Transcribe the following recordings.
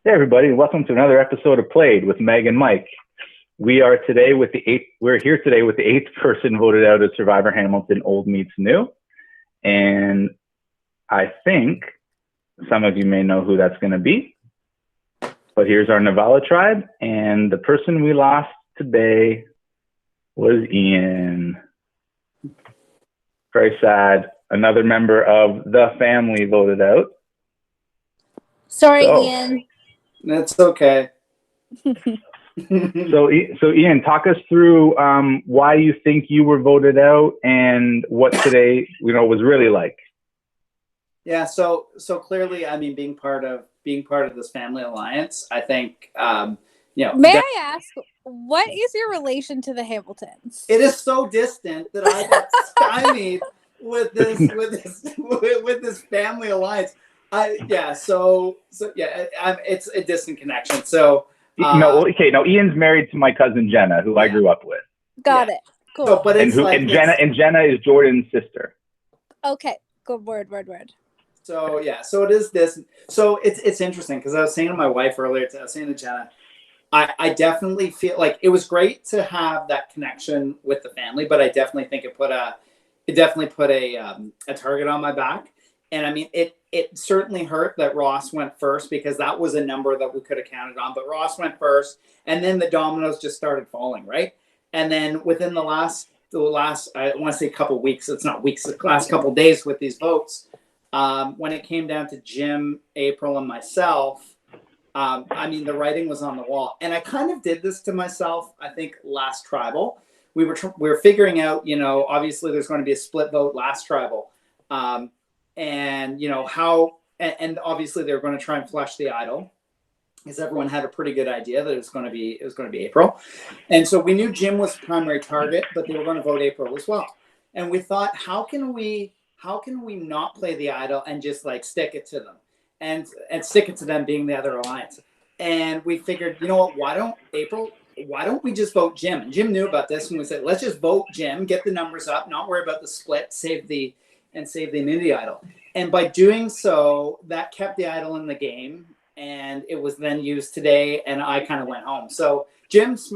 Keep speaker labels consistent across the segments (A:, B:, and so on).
A: Hey everybody, and welcome to another episode of Played with Meg and Mike. We're here today with the eighth person voted out of Survivor Hamilton Old Meets New. And I think some of you may know who that's going to be. But here's our Nevala tribe, and the person we lost today was Ian. Very sad. Another member of the family voted out.
B: Sorry, Ian.
C: That's okay.
A: So Ian, talk us through why you think you were voted out and what today, was really like.
C: Yeah. So clearly, I mean, being part of this family alliance, I think,
B: May I ask, what is your relation to the Hamiltons?
C: It is so distant that I got stymied with this family alliance. It's a distant connection. So
A: Now Ian's married to my cousin Jenna, who I grew up with.
B: Got it. Cool.
C: So, but
A: Jenna is Jordan's sister.
B: Okay. Good word.
C: So it is this. So it's interesting because I was saying to my wife earlier. I was saying to Jenna, I definitely feel like it was great to have that connection with the family, but I definitely think it put a target on my back. And I mean, it certainly hurt that Ross went first because that was a number that we could have counted on. But Ross went first, and then the dominoes just started falling, right? And then within the last I want to say couple weeks, it's not weeks, the last couple of days with these votes, when it came down to Jim, April, and myself, I mean, the writing was on the wall. And I kind of did this to myself, I think, last tribal. We were figuring out, obviously there's going to be a split vote last tribal. And obviously they're going to try and flush the idol because everyone had a pretty good idea that it was going to be April. And so we knew Jim was the primary target, but they were going to vote April as well. And we thought, how can we not play the idol and just like stick it to them and stick it to them being the other alliance? And we figured, you know what, why don't we just vote Jim? And Jim knew about this, and we said, let's just vote Jim, get the numbers up, not worry about the split, save the immunity idol. And by doing so, that kept the idol in the game, and it was then used today, and I kind of went home. So Jim's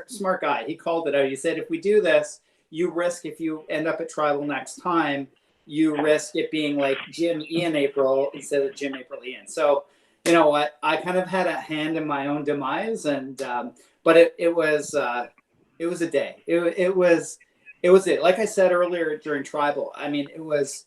C: smart guy. He called it out. He said, if we do this, you risk, if you end up at tribal next time, you risk it being like Jim, Ian, April instead of Jim, April, Ian. So you know what? I kind of had a hand in my own demise, and but it was a day. It was like I said earlier during tribal. I mean, I was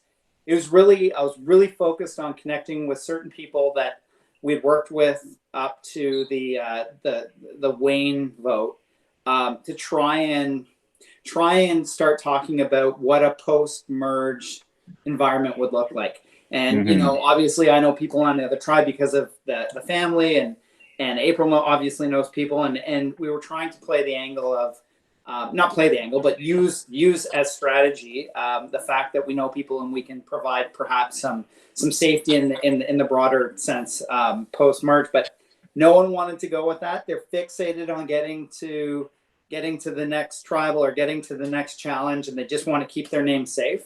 C: really focused on connecting with certain people that we'd worked with up to the Wayne vote, to try and start talking about what a post-merge environment would look like. And obviously I know people on the other tribe because of the family, and April obviously knows people, and we were trying to play the angle of not play the angle, but use as strategy the fact that we know people and we can provide perhaps some safety in the broader sense post merge. But no one wanted to go with that. They're fixated on getting to the next tribal or getting to the next challenge, and they just want to keep their name safe.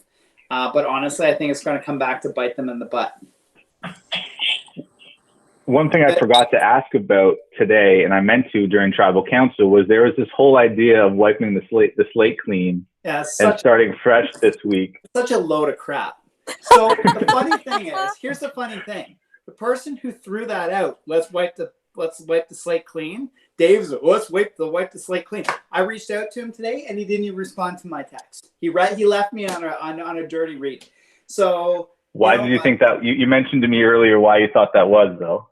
C: But honestly, I think it's going to come back to bite them in the butt.
A: One thing I forgot to ask about today, and I meant to during tribal council, was there was this whole idea of wiping the slate clean and starting fresh this week.
C: Such a load of crap. So the funny thing is, here's the funny thing: the person who threw that out, let's wipe the slate clean. Dave's let's wipe the slate clean. I reached out to him today, and he didn't even respond to my text. He left me on a dirty read. So
A: why did you think that? You mentioned to me earlier why you thought that was, though.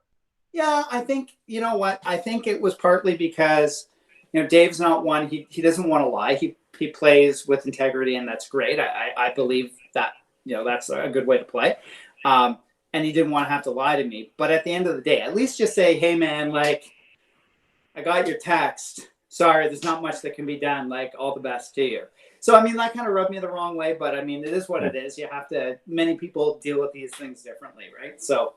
C: Yeah, I think, you know what? I think it was partly because, Dave's not one, he doesn't want to lie. He plays with integrity, and that's great. I believe that, that's a good way to play. And he didn't want to have to lie to me. But at the end of the day, at least just say, hey, man, like, I got your text. Sorry, there's not much that can be done. Like, all the best to you. So, I mean, that kind of rubbed me the wrong way. But, I mean, it is what it is. Many people deal with these things differently, right? So.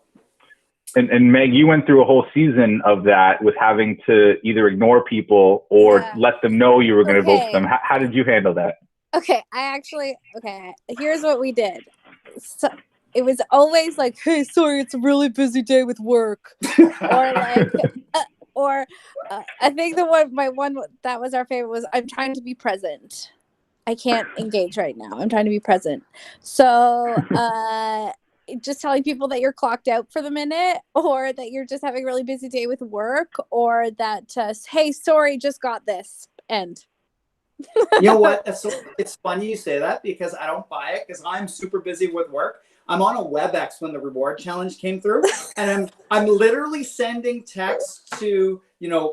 A: And Meg, you went through a whole season of that with having to either ignore people or let them know you were going to vote for them. How did you handle that?
B: Okay, here's what we did. So it was always like, hey, sorry, it's a really busy day with work. Or like, I think my one that was our favorite was, I'm trying to be present. I can't engage right now. I'm trying to be present. So, just telling people that you're clocked out for the minute, or that you're just having a really busy day with work, or that, hey, sorry, just got this. End.
C: You know what? So it's funny you say that, because I don't buy it, because I'm super busy with work. I'm on a WebEx when the reward challenge came through, and I'm literally sending texts to,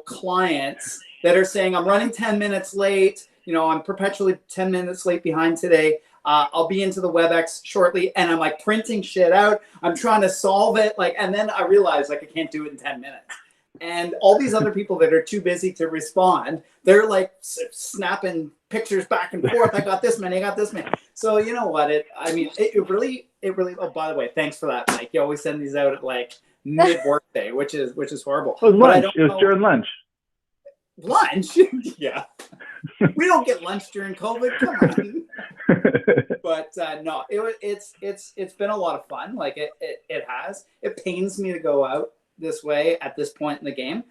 C: clients that are saying, I'm running 10 minutes late. I'm perpetually 10 minutes late behind today. I'll be into the WebEx shortly, and I'm like printing shit out. I'm trying to solve it, and then I realize I can't do it in 10 minutes. And all these other people that are too busy to respond, they're like snapping pictures back and forth. I got this many, I got this many. So you know what? It really. Oh, by the way, thanks for that, Mike. You always send these out at mid workday, which is horrible.
A: It was lunch. It was during lunch.
C: Lunch? Yeah. We don't get lunch during COVID. Come on. But no, it's been a lot of fun. It has. It pains me to go out this way at this point in the game,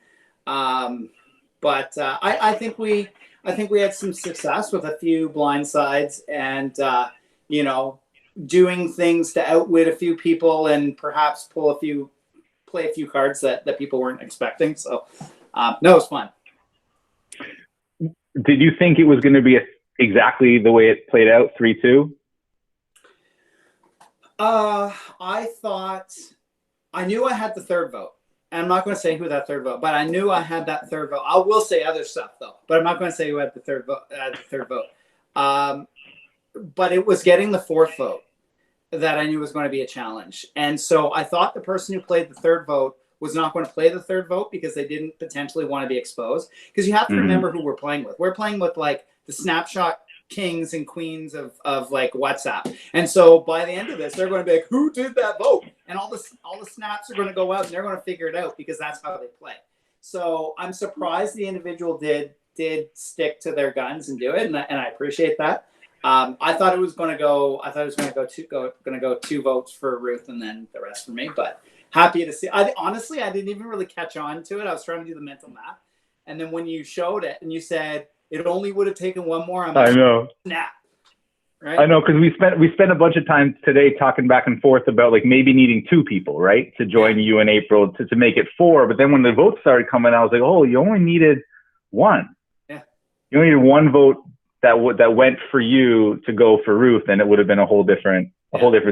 C: but I think we had some success with a few blind sides, and doing things to outwit a few people, and perhaps play a few cards that people weren't expecting. So no, it was fun.
A: Did you think it was going to be exactly the way it played out, 3-2?
C: I knew I had the third vote. And I'm not going to say who that third vote, but I knew I had that third vote. I will say other stuff though, but I'm not going to say who had the third vote. But it was getting the fourth vote that I knew was going to be a challenge. And so I thought the person who played the third vote was not going to play the third vote, because they didn't potentially want to be exposed. Because you have to remember who we're playing with. We're playing with the snapshot kings and queens of WhatsApp. And so by the end of this, they're going to be like, who did that vote? And all the snaps are going to go out, and they're going to figure it out, because that's how they play. So I'm surprised the individual did stick to their guns and do it, and I appreciate that. I thought it was going to go two votes for Ruth and then the rest for me, but happy to see. Honestly, I didn't even really catch on to it. I was trying to do the mental math, and then when you showed it and you said it only would have taken one more, I know. Snap. Right?
A: I know, because we spent a bunch of time today talking back and forth about maybe needing 2 people, right, to join you in April to make it 4. But then when the votes started coming, I was like, oh, you only needed 1. Yeah. You only needed 1 vote that went for you to go for Ruth, and it would have been a whole different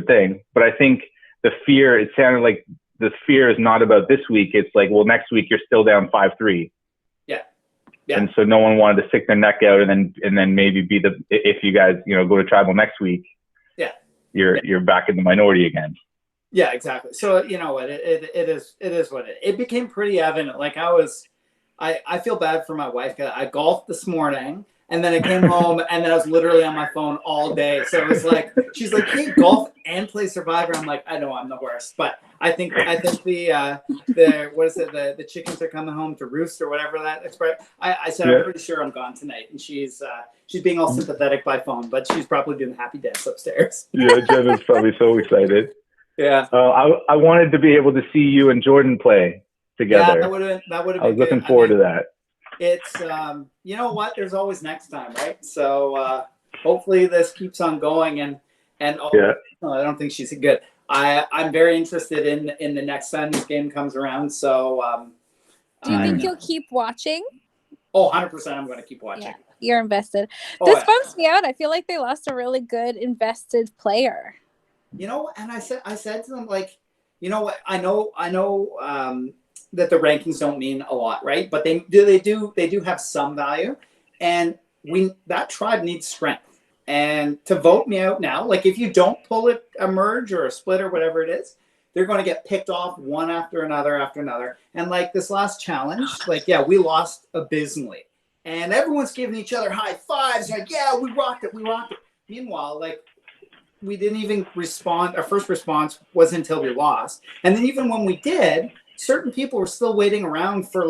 A: thing. But I think the fear, it sounded like the fear is not about this week. It's well, next week you're still down 5-3. Yeah. And so no one wanted to stick their neck out and then maybe be if you guys, go to tribal next week, you're back in the minority again.
C: Yeah, exactly. So you know what, it is what it became pretty evident. I feel bad for my wife. I golfed this morning, and then I came home, and then I was literally on my phone all day. So it was she's like, hey, golf and play Survivor. I'm like, I know I'm the worst, but I think the what is it? The chickens are coming home to roost, or whatever that expression. I said, I'm pretty sure I'm gone tonight, and she's being all sympathetic by phone, but she's probably doing the happy dance upstairs.
A: Yeah, Jen is probably so excited.
C: Yeah.
A: I wanted to be able to see you and Jordan play together.
C: Yeah, that would have been.
A: I was looking forward to that.
C: It's you know what? There's always next time, right? So hopefully this keeps on going, and I don't think she's good. I'm very interested in the next time this game comes around. So
B: do you think you'll keep watching?
C: Oh, 100%. I'm going to keep watching.
B: Yeah, you're invested. This bumps me out. I feel like they lost a really good invested player.
C: And I said to them, you know what? I know that the rankings don't mean a lot, right? But they do have some value, and that tribe needs strength. And to vote me out now, if you don't pull it a merge or a split or whatever it is, they're going to get picked off one after another after another. And this last challenge, we lost abysmally, and everyone's giving each other high fives. We rocked it. Meanwhile, we didn't even respond. Our first response wasn't until we lost. And then even when we did, certain people were still waiting around for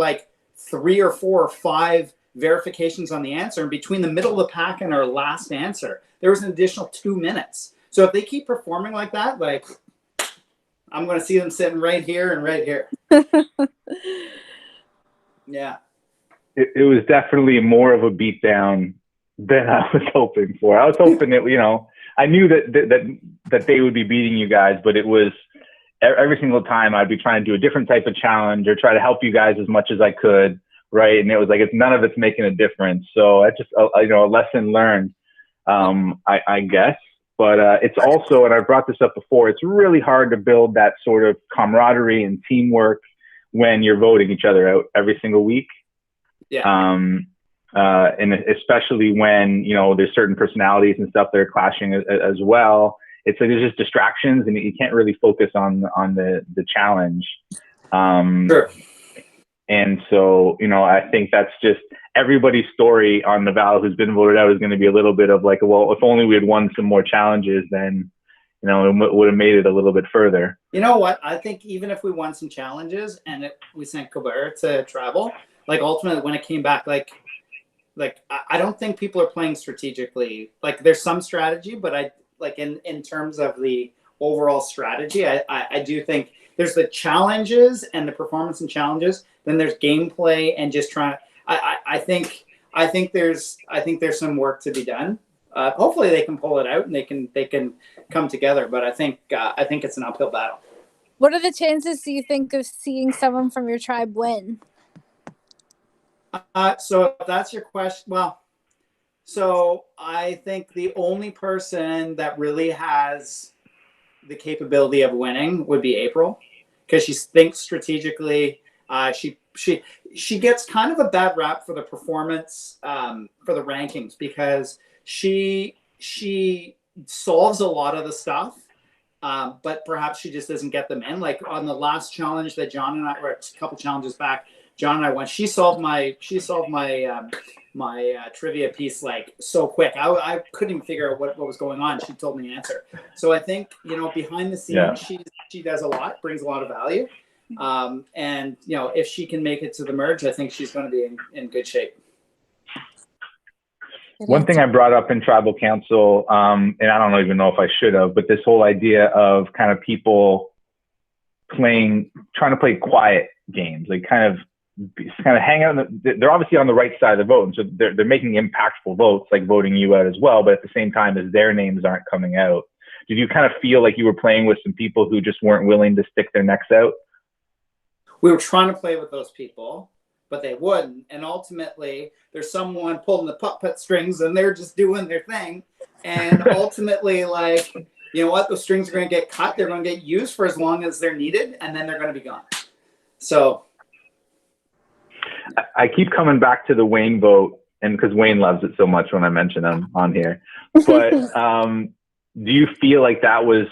C: 3 or 4 or 5 verifications on the answer. And between the middle of the pack and our last answer, there was an additional 2 minutes. So if they keep performing like that, I'm going to see them sitting right here and right here. Yeah.
A: It was definitely more of a beatdown than I was hoping for. I was hoping that, I knew that they would be beating you guys, but it was every single time I'd be trying to do a different type of challenge or try to help you guys as much as I could. Right. And it was like, none of it's making a difference. So I just, a lesson learned, I guess. But it's also, and I brought this up before, it's really hard to build that sort of camaraderie and teamwork when you're voting each other out every single week.
C: Yeah.
A: And especially when, there's certain personalities and stuff that are clashing as well. It's like there's just distractions and you can't really focus on the challenge.
C: Sure.
A: And so, I think that's just everybody's story on Nevala who's been voted out is going to be a little bit of like, well, if only we had won some more challenges, then, it would have made it a little bit further.
C: You know what? I think even if we won some challenges and we sent Colbert to travel, like ultimately when it came back, like I don't think people are playing strategically. Like there's some strategy, but I like in terms of the overall strategy, I do think there's the challenges and the performance and challenges. Then there's gameplay and just trying. I think there's some work to be done. Hopefully they can pull it out and they can come together. But I think it's an uphill battle.
B: What are the chances, do you think, of seeing someone from your tribe win?
C: So if that's your question, well, so I think the only person that really has the capability of winning would be April, because she thinks strategically. She gets kind of a bad rap for the performance, for the rankings, because she solves a lot of the stuff, but perhaps she just doesn't get them in. Like on the last challenge that John and I, or a couple challenges back, John and I went. She solved my trivia piece like so quick. I couldn't even figure out what was going on. She told me the answer. So I think behind the scenes, she does a lot, brings a lot of value. And if she can make it to the merge, I think she's going to be in good shape.
A: One thing I brought up in tribal council, and I don't even know if I should have, but this whole idea of kind of people trying to play quiet games, like kind of hang out. They're obviously on the right side of the vote, and so they're making impactful votes, like voting you out as well. But at the same time, as their names aren't coming out, did you kind of feel like you were playing with some people who just weren't willing to stick their necks out?
C: We were trying to play with those people, but they wouldn't. And ultimately, there's someone pulling the puppet strings, and they're just doing their thing. And ultimately, like, you know what? Those strings are going to get cut. They're going to get used for as long as they're needed, and then they're going to be gone. So
A: I keep coming back to the Wayne vote, and because Wayne loves it so much when I mention him on here. But do you feel like that was,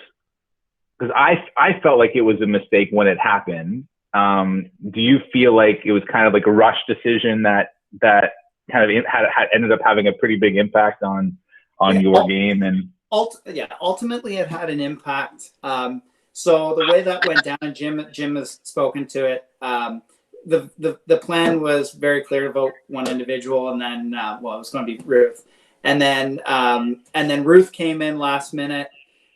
A: because I felt like it was a mistake when it happened. Do you feel like it was kind of like a rush decision that kind of had ended up having a pretty big impact on your game? And
C: ultimately it had an impact. So the way that went down, and Jim has spoken to it. The plan was very clear to vote one individual, and then it was going to be Ruth, and then Ruth came in last minute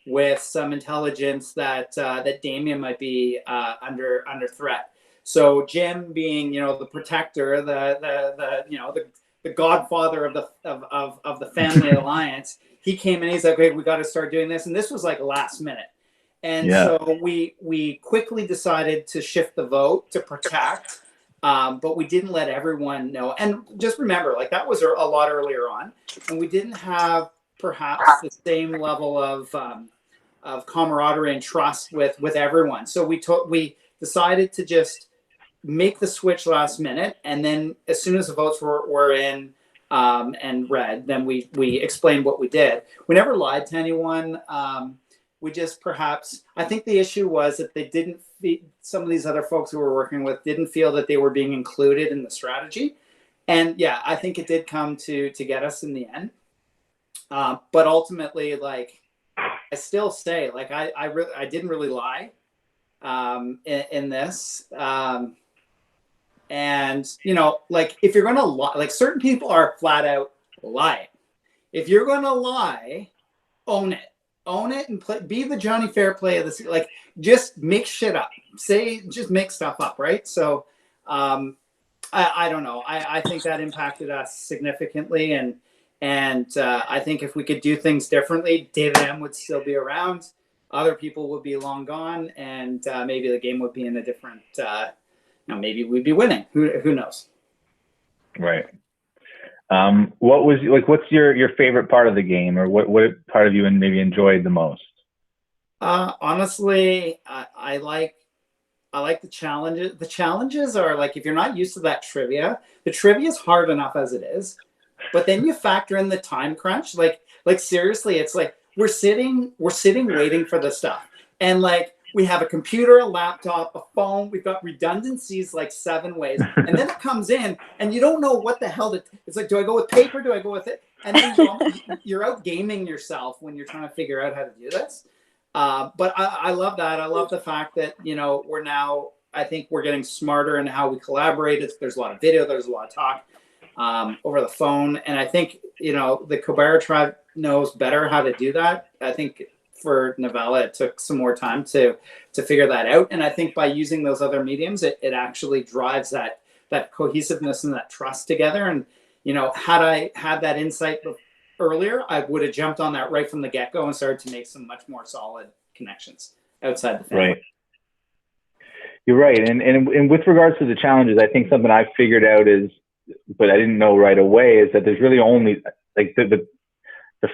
C: with some intelligence that Damien might be under threat. So Jim, being the protector, the godfather of the family alliance, he came in. He's like, "Okay, we got to start doing this," and this was like last minute. And so we quickly decided to shift the vote to protect, but we didn't let everyone know. And just remember, like that was a lot earlier on, and we didn't have perhaps the same level of camaraderie and trust with everyone. So we decided to just make the switch last minute, and then as soon as the votes were in and read, then we explained what we did. We never lied to anyone. We just I think the issue was that they didn't some of these other folks who we're working with didn't feel that they were being included in the strategy. And I think it did come to get us in the end. But ultimately, like, I still say, like, I didn't really lie in this. And, like, if you're going to lie, like, certain people are flat out lying. If you're going to lie, own it. own it and play, be the Johnny Fairplay of the like, just make shit up, just make stuff up, right? So I don't know. I think that impacted us significantly, and I think if we could do things differently, David M would still be around, other people would be long gone, and maybe the game would be in a different. Maybe we'd be winning. Who knows?
A: Right. What was like? What's your favorite part of the game, or what part of you maybe enjoyed the most?
C: Honestly, I like the challenges. The challenges are like, if you're not used to that trivia, the trivia is hard enough as it is, but then you factor in the time crunch. Like seriously, it's like we're sitting waiting for the stuff, and like we have a computer, a laptop, a phone. We've got redundancies like 7 ways, and then it comes in, and you don't know what the hell it's like. Do I go with paper? Do I go with it? And then you're out gaming yourself when you're trying to figure out how to do this. But I love that. I love the fact that, we're now, I think we're getting smarter in how we collaborate. There's a lot of video, there's a lot of talk over the phone. And I think, the Kobara tribe knows better how to do that. I think for Nevala, it took some more time to figure that out. And I think by using those other mediums, it actually drives that cohesiveness and that trust together. And, had I had that insight earlier, I would have jumped on that right from the get-go and started to make some much more solid connections outside the family. Right.
A: You're right. And with regards to the challenges, I think something I've figured out is, but I didn't know right away, is that there's really only like the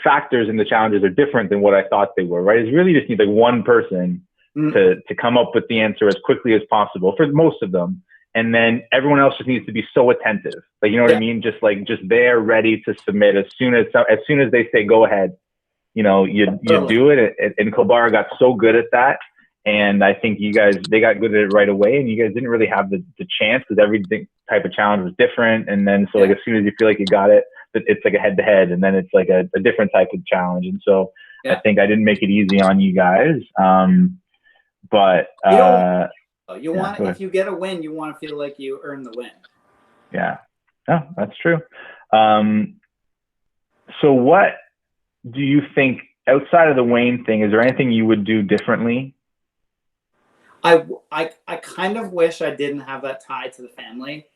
A: factors in the challenges are different than what I thought they were, right? It's really just need like one person to come up with the answer as quickly as possible for most of them. And then everyone else just needs to be so attentive. Like, you know what I mean? Just there ready to submit as soon as they say, go ahead, you do it. And Kobara got so good at that. And I think they got good at it right away. And you guys didn't really have the chance, because every type of challenge was different. And then, so like, as soon as you feel like you got it, it's like a head to head, and then it's like a different type of challenge. And so I think I didn't make it easy on you guys. But
C: if you get a win, you want to feel like you earned the win.
A: Yeah. Oh, that's true. So what do you think, outside of the Wayne thing, is there anything you would do differently?
C: I kind of wish I didn't have that tie to the family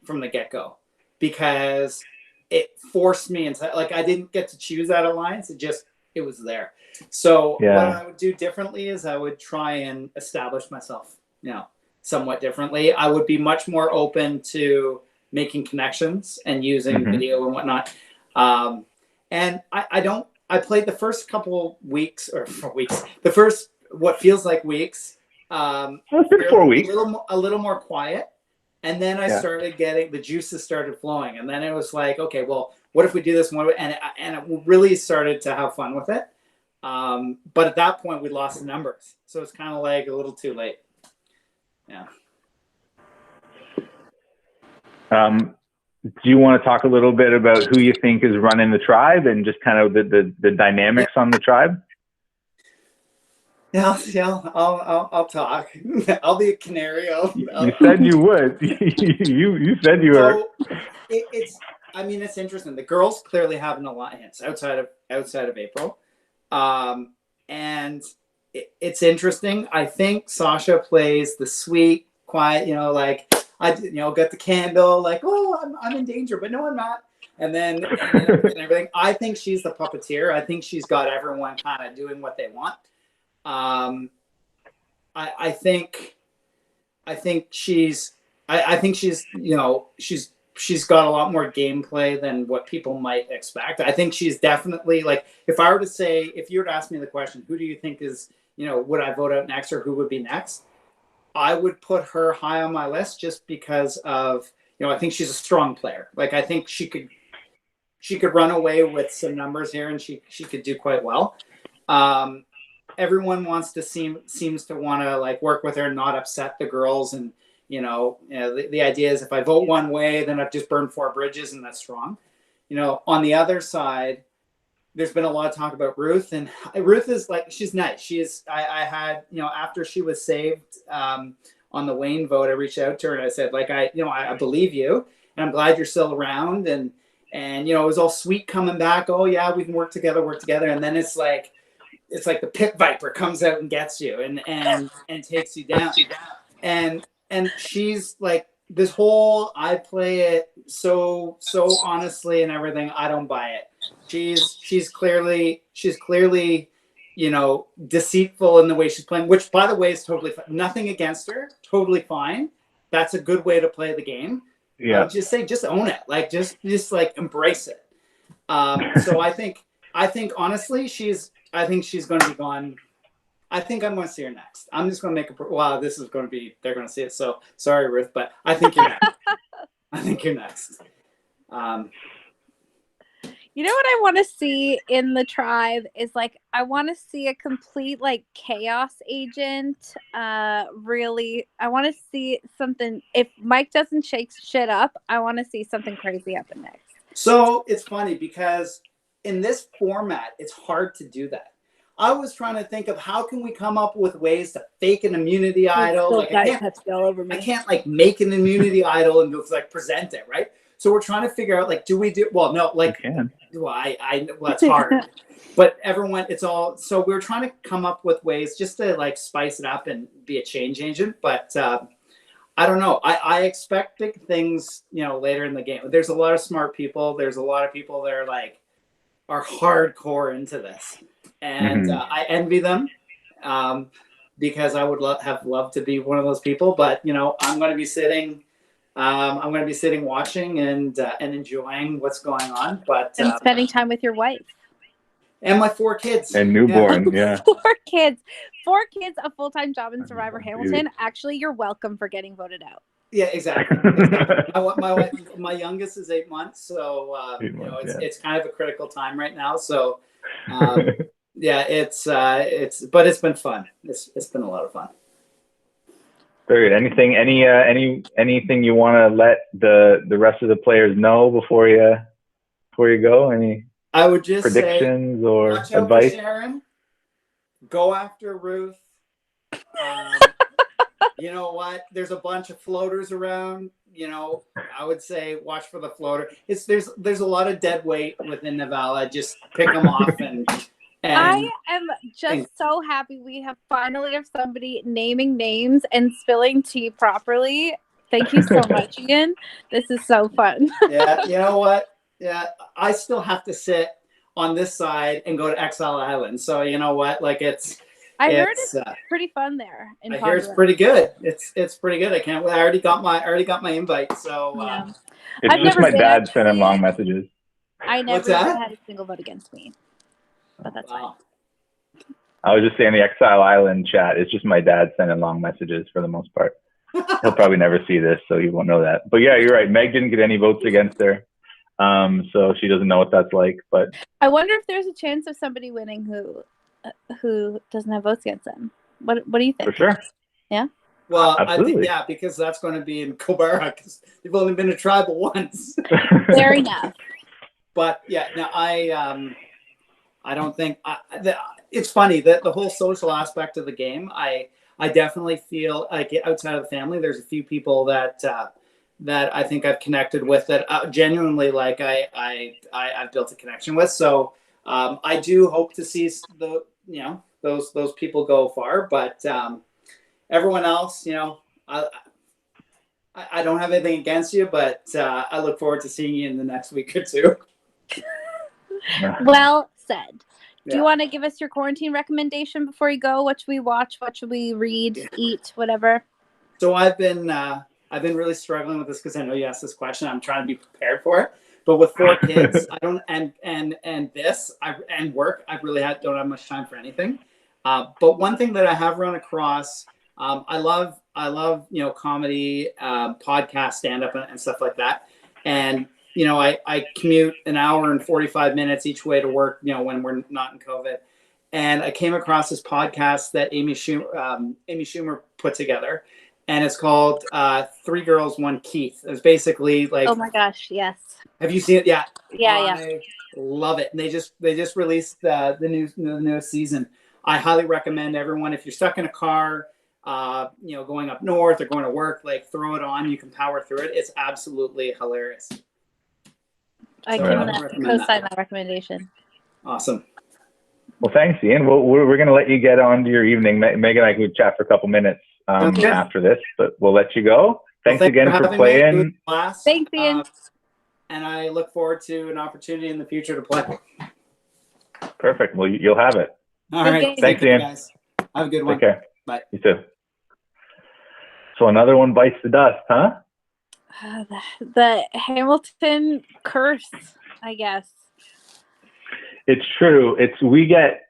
C: from the get-go, because it forced me into, like, I didn't get to choose that alliance. It was there. So what I would do differently is I would try and establish myself, somewhat differently. I would be much more open to making connections and using video and whatnot. And I played the first couple weeks, the first, what feels like weeks,
A: 4 weeks,
C: a little more quiet. And then I started getting, the juices started flowing. And then it was like, okay, well, what if we do this one? And it really started to have fun with it. But at that point, we lost the numbers. So it's kind of like a little too late. Yeah.
A: Do you want to talk a little bit about who you think is running the tribe and just kind of the dynamics on the tribe?
C: Yeah, I'll talk. I'll be a canary.
A: You said you would. you said you were.
C: It's interesting. The girls clearly have an alliance outside of April, and it's interesting. I think Sasha plays the sweet, quiet. Got the candle. Like, oh, I'm in danger, but no, I'm not. And then and everything. I think she's the puppeteer. I think she's got everyone kind of doing what they want. I think she's she's got a lot more gameplay than what people might expect. I think she's definitely, like, if you were to ask me the question, who do you think is, would I vote out next, or who would be next? I would put her high on my list, just because of, I think she's a strong player. Like, I think she could run away with some numbers here, and she could do quite well. Everyone seems to want to, like, work with her and not upset the girls. And, the idea is, if I vote one way, then I've just burned 4 bridges, and that's strong. On the other side, there's been a lot of talk about Ruth, and Ruth is, like, she's nice. I had, after she was saved on the Wayne vote, I reached out to her and I said, like, I believe you, and I'm glad you're still around. And it was all sweet coming back. Oh yeah, we can work together. And then it's like, it's like the pit viper comes out and gets you and takes you down. And she's like, this whole, I play it so honestly and everything, I don't buy it. She's clearly, you know, deceitful in the way she's playing, which by the way is totally fine. Nothing against her, totally fine. That's a good way to play the game.
A: Yeah.
C: Just own it. Like just like embrace it. So I think honestly, I think she's going to be gone. I think I'm going to see her next. I'm just going to make a. Wow, this is going to be. They're going to see it. So sorry, Ruth, but I think you're next. I think you're next.
B: You know what I want to see in the tribe is like I want to see a complete like chaos agent. Really, I want to see something. If Mike doesn't shake shit up, I want to see something crazy happen next.
C: So it's funny because in this format, it's hard to do that. I was trying to think of how can we come up with ways to fake an immunity idol. Like I can't like make an immunity idol and just like present it, right? So we're trying to figure out like, do we do well? No, like, well, it's hard, but everyone, it's all. So we're trying to come up with ways just to like spice it up and be a change agent. But I don't know. I expect big things, you know, later in the game. There's a lot of smart people. There's a lot of people that are like are hardcore into this. And I envy them because I would have loved to be one of those people. But you know, I'm going to be sitting watching and enjoying what's going on. But
B: and spending time with your wife
C: and my 4 kids
A: and newborn. Yeah.
B: 4 kids, a full-time job in Survivor Hamilton. Actually, you're welcome for getting voted out.
C: Yeah, exactly. My youngest is 8 months, so you know it's kind of a critical time right now. So. Yeah, it's but it's been fun. It's been a lot of fun.
A: Very good. Anything you want to let the rest of the players know before you go? Any
C: I would just
A: predictions
C: say,
A: or
C: watch out
A: advice?
C: for Sharon. Go after Ruth. You know what? There's a bunch of floaters around. You know, I would say watch for the floater. There's a lot of dead weight within Nevala. Just pick them off and
B: I am just so happy we have finally have somebody naming names and spilling tea properly. Thank you so much, Ian. This is so fun.
C: Yeah, you know what? Yeah, I still have to sit on this side and go to Exile Island. So you know what? Like
B: I heard it's pretty fun there.
C: I hear it's pretty good. It's pretty good. I can't. I already got my invite. So
B: yeah.
A: It's just my dad sending long messages.
B: I never had a single vote against me. But that's fine.
A: I was just saying the Exile Island chat is just my dad sending long messages for the most part. He'll probably never see this, so he won't know that. But yeah, you're right. Meg didn't get any votes against her, so she doesn't know what that's like. But
B: I wonder if there's a chance of somebody winning who doesn't have votes against them. What do you think?
A: For sure.
B: Yeah.
C: Well, absolutely. I think because that's going to be in Kobara because they've only been a tribal once.
B: Fair enough.
C: But yeah, no, I don't think it's funny that the whole social aspect of the game. I definitely feel like outside of the family, there's a few people that I think I've connected with that genuinely like I've built a connection with. So I do hope to see those people go far. But everyone else, you know, I don't have anything against you, but I look forward to seeing you in the next week or two.
B: Well said. Do you want to give us your quarantine recommendation before you go? What should we watch? What should we read, eat, whatever?
C: So I've been really struggling with this because I know you asked this question. I'm trying to be prepared for it. But with 4 kids, I don't and work, I really don't have much time for anything. But one thing that I have run across, I love comedy, podcast, stand up, and stuff like that. And you know, I commute an hour and 45 minutes each way to work, you know, when we're not in COVID. And I came across this podcast that Amy Schumer put together. And it's called 3 Girls, 1 Keith. It's basically like...
B: Oh my gosh, yes.
C: Have you seen it? Yeah.
B: Yeah.
C: I love it. And they just released the newest season. I highly recommend everyone, if you're stuck in a car, going up north or going to work, like throw it on. You can power through it. It's absolutely hilarious.
B: I can co-sign that recommendation.
C: Awesome.
A: Well, thanks, Ian. We're going to let you get on to your evening. Meg and I could chat for a couple minutes after this, but we'll let you go. Thanks again for playing.
B: Thanks, Ian.
C: And I look forward to an opportunity in the future to play.
A: Perfect. Well, you'll have it.
C: All right.
A: Thanks, Ian.
C: Guys. Have a good one.
A: Take care.
C: Bye.
A: You too. So another one bites the dust, huh?
B: The Hamilton curse, I guess.
A: It's true. We get,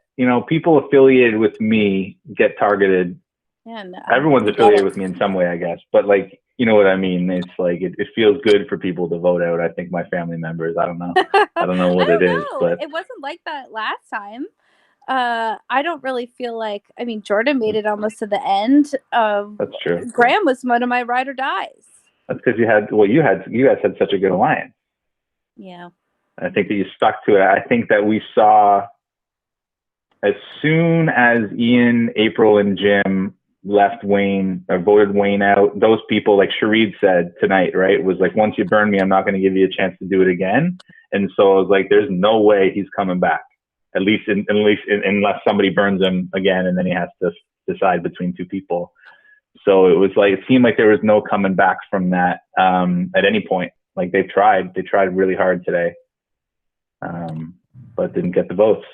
A: people affiliated with me get targeted.
B: Yeah, no,
A: everyone's affiliated with me in some way, I guess. But like, you know what I mean? It's like, it feels good for people to vote out. I think my family members, I don't know. I don't know what it is, but
B: it wasn't like that last time. I don't really feel like, Jordan made it almost to the end.
A: That's true.
B: Graham was one of my ride or dies.
A: That's because you guys had such a good alliance.
B: Yeah.
A: I think that you stuck to it. I think that we saw as soon as Ian, April, and Jim left Wayne or voted Wayne out, those people, like Shareed said tonight, right, was like, once you burn me, I'm not going to give you a chance to do it again. And so I was like, there's no way he's coming back, at least unless somebody burns him again, and then he has to decide between two people. So it was like, it seemed like there was no coming back from that at any point. Like they tried really hard today, but didn't get the votes.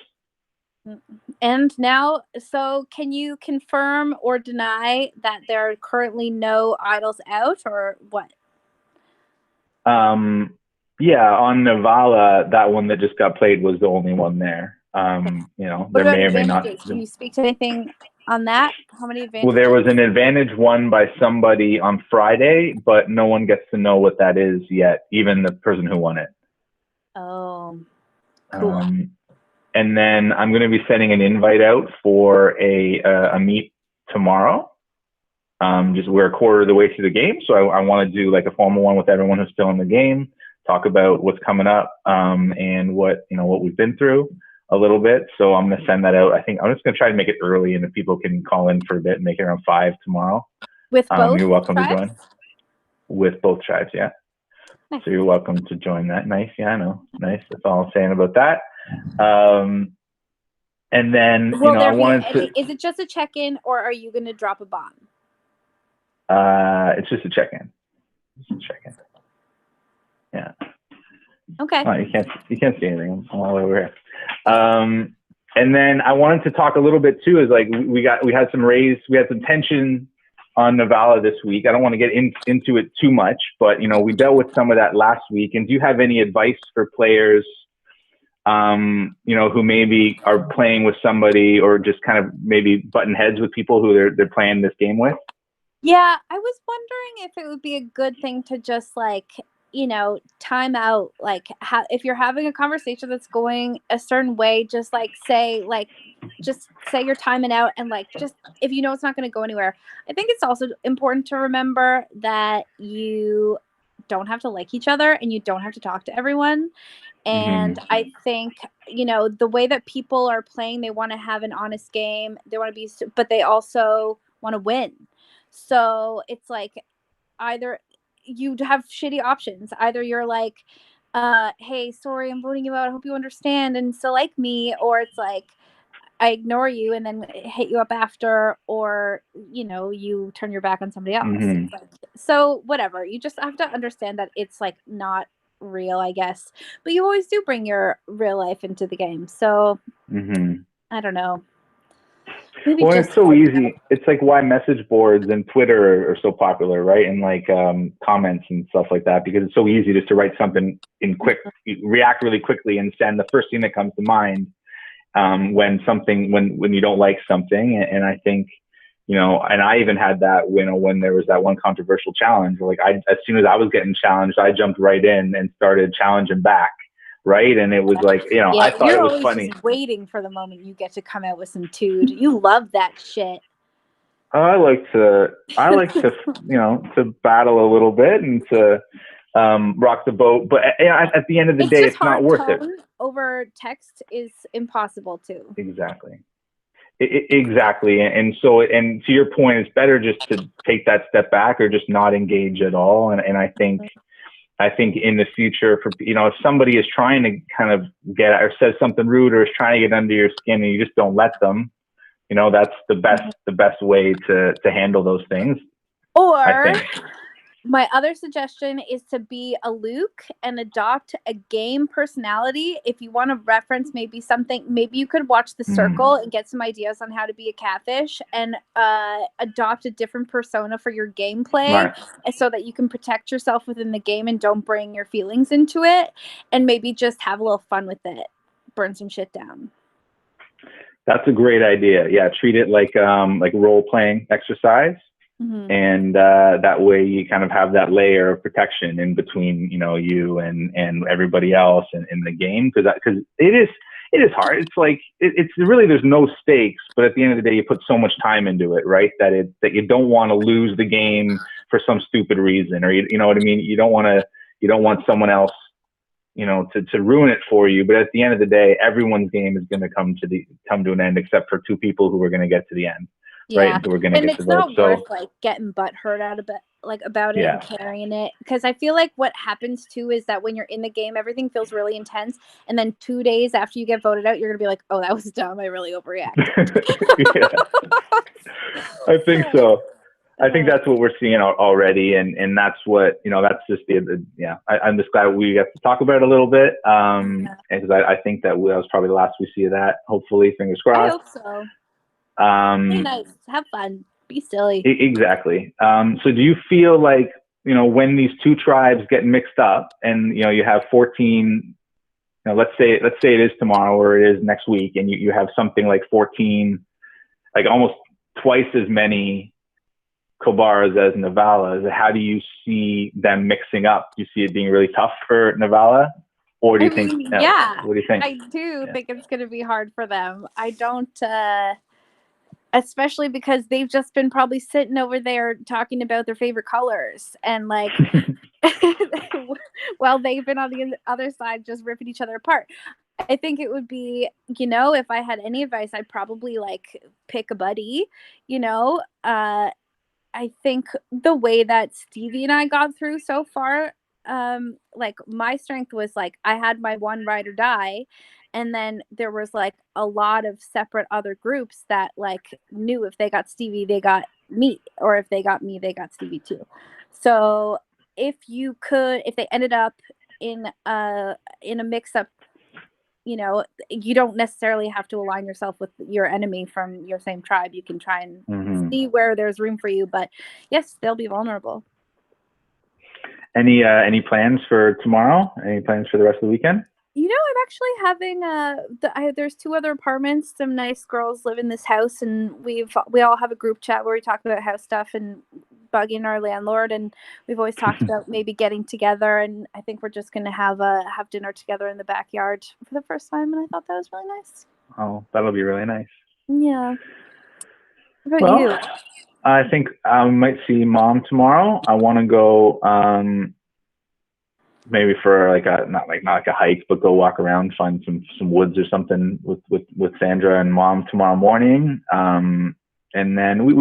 B: And now, so can you confirm or deny that there are currently no idols out, or what?
A: Yeah, on Nevala, that one that just got played was the only one there. There may or may not.
B: Can you speak to anything on that? How many advantages?
A: Well, there was an advantage won by somebody on Friday, but no one gets to know what that is yet, even the person who won it.
B: Oh, cool.
A: And then I'm going to be sending an invite out for a meet tomorrow. We're a quarter of the way through the game, so I want to do like a formal one with everyone who's still in the game, talk about what's coming up, and what we've been through a little bit. So I'm going to send that out. I think I'm just going to try to make it early, and if people can call in for a bit and make it around 5 tomorrow.
B: With both
A: you're welcome
B: tribes?
A: To join. With both tribes, yeah. Nice. So you're welcome to join that. Nice, yeah, I know. Nice. That's all I'm saying about that. And then I wanted to.
B: Is it just a check-in, or are you going to drop a bomb?
A: It's just a check-in. Yeah.
B: Okay.
A: Oh, you can't see anything. I'm all over here. And then I wanted to talk a little bit too. Is like we had some tension on Nevala this week. I don't want to get into it too much, but we dealt with some of that last week. And do you have any advice for players, who maybe are playing with somebody or just kind of maybe button heads with people who they're playing this game with?
B: Yeah, I was wondering if it would be a good thing to just time out, if you're having a conversation that's going a certain way, just say you're timing out, and just if it's not going to go anywhere. I think it's also important to remember that you don't have to like each other and you don't have to talk to everyone. And I think, the way that people are playing, they want to have an honest game. They want to be, but they also want to win. So it's like either you have shitty options. Either you're like, hey, sorry, I'm voting you out. I hope you understand and still like me. Or it's like, I ignore you and then hit you up after, or, you turn your back on somebody else. So whatever, you just have to understand that it's not real, I guess, but you always do bring your real life into the game. So I don't know. Maybe
A: it's so easy. It's like why message boards and Twitter are so popular, right? And comments and stuff like that, because it's so easy just to write something react really quickly and send the first thing that comes to mind when you don't like something. And I think, and I even had that when there was that one controversial challenge where as soon as I was getting challenged, I jumped right in and started challenging back. Right. And it was I thought it was funny.
B: Just waiting for the moment you get to come out with some tood. You love that shit.
A: I like to to battle a little bit and to rock the boat. But at the end of the day, it's not worth it.
B: Over text is impossible too.
A: Exactly. Exactly. And so, and to your point, it's better just to take that step back or just not engage at all. And I think, I think in the future, for if somebody is trying to kind of get or says something rude or is trying to get under your skin and you just don't let them, that's the best way to handle those things. I
B: Or
A: think.
B: my other suggestion is to be a Luke and adopt a game personality. If you want to reference maybe you could watch The Circle and get some ideas on how to be a catfish and adopt a different persona for your gameplay so that you can protect yourself within the game and don't bring your feelings into it, and maybe just have a little fun with it. Burn some shit down.
A: That's a great idea. Yeah, treat it like role-playing exercise.
B: Mm-hmm.
A: And that way you kind of have that layer of protection in between, you and everybody else in the game. Because it is hard. It's like, it's really, there's no stakes, but at the end of the day, you put so much time into it, right? That you don't want to lose the game for some stupid reason, or you know what I mean? You don't want someone else, to ruin it for you. But at the end of the day, everyone's game is going to come to an end, except for two people who are going to get to the end.
B: Yeah,
A: right? So we're gonna
B: and
A: get
B: it's
A: to
B: not
A: vote.
B: worth getting butt hurt about it
A: Yeah.
B: and carrying it, because I feel like what happens too is that when you're in the game, everything feels really intense, and then 2 days after you get voted out, you're gonna be like, "Oh, that was dumb. I really overreacted."
A: I think so. I think that's what we're seeing already, and that's what that's just I'm just glad we got to talk about it a little bit, because I think that was probably the last we see of that. Hopefully, fingers crossed.
B: I hope so. Be nice, have fun, be silly.
A: Exactly. So do you feel like, when these two tribes get mixed up and, you have 14, let's say it is tomorrow or it is next week, and you have something like 14, like almost twice as many Kobaras as Nevalas, how do you see them mixing up? Do you see it being really tough for Nevala? Or do you think, what do you think?
B: I do think it's going to be hard for them. I don't, especially because they've just been probably sitting over there talking about their favorite colors and while they've been on the other side just ripping each other apart. I think it would be, if I had any advice, I'd probably pick a buddy. I think the way that Stevie and I got through so far, my strength was I had my one ride or die, and then there was a lot of separate other groups that knew if they got Stevie they got me, or if they got me they got Stevie too. So if they ended up in a mix up, you don't necessarily have to align yourself with your enemy from your same tribe. You can try and see where there's room for you, but yes, they'll be vulnerable.
A: Any plans for tomorrow? Any plans for the rest of the weekend?
B: I'm actually having there's 2 other apartments. Some nice girls live in this house, and we all have a group chat where we talk about house stuff and bugging our landlord. And we've always talked about maybe getting together. And I think we're just going to have dinner together in the backyard for the first time. And I thought that was really nice.
A: Oh, that'll be really nice.
B: Yeah. What about you?
A: I think I might see Mom tomorrow. I want to go. Maybe for not like a hike, but go walk around, find some woods or something with Sandra and Mom tomorrow morning. And then we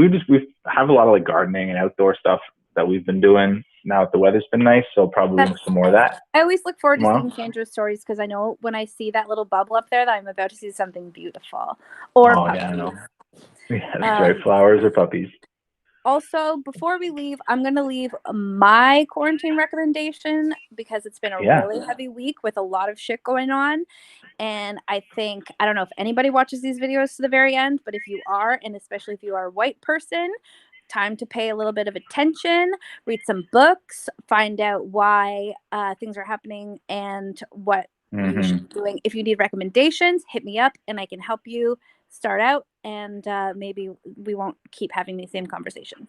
A: have a lot of gardening and outdoor stuff that we've been doing now that the weather's been nice. So probably some more of that.
B: I always look forward to seeing Sandra's stories, because I know when I see that little bubble up there that I'm about to see something beautiful. Or puppies.
A: Yeah, I know. Yeah, that's right. Flowers or puppies.
B: Also, before we leave, I'm going to leave my quarantine recommendation, because it's been a really heavy week with a lot of shit going on. And I don't know if anybody watches these videos to the very end, but if you are, and especially if you are a white person, time to pay a little bit of attention, read some books, find out why things are happening and what you should be doing. If you need recommendations, hit me up and I can help you start out, and maybe we won't keep having these same conversations.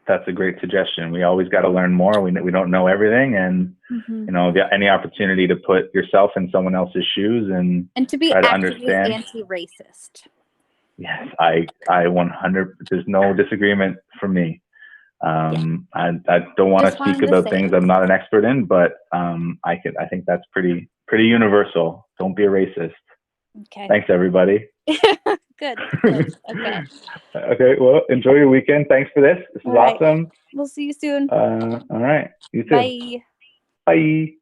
A: That's a great suggestion. We always got to learn more. We don't know everything, and any opportunity to put yourself in someone else's shoes and
B: to be
A: try to
B: actively
A: understand.
B: Anti-racist.
A: Yes, I 100. There's no disagreement from me. I don't want to speak about things I'm not an expert in, but I think that's pretty universal. Don't be a racist.
B: Okay.
A: Thanks, everybody.
B: Good. Okay.
A: Okay. Well, enjoy your weekend. Thanks for this. This is awesome.
B: We'll see you soon.
A: All right. You too.
B: Bye.
A: Bye.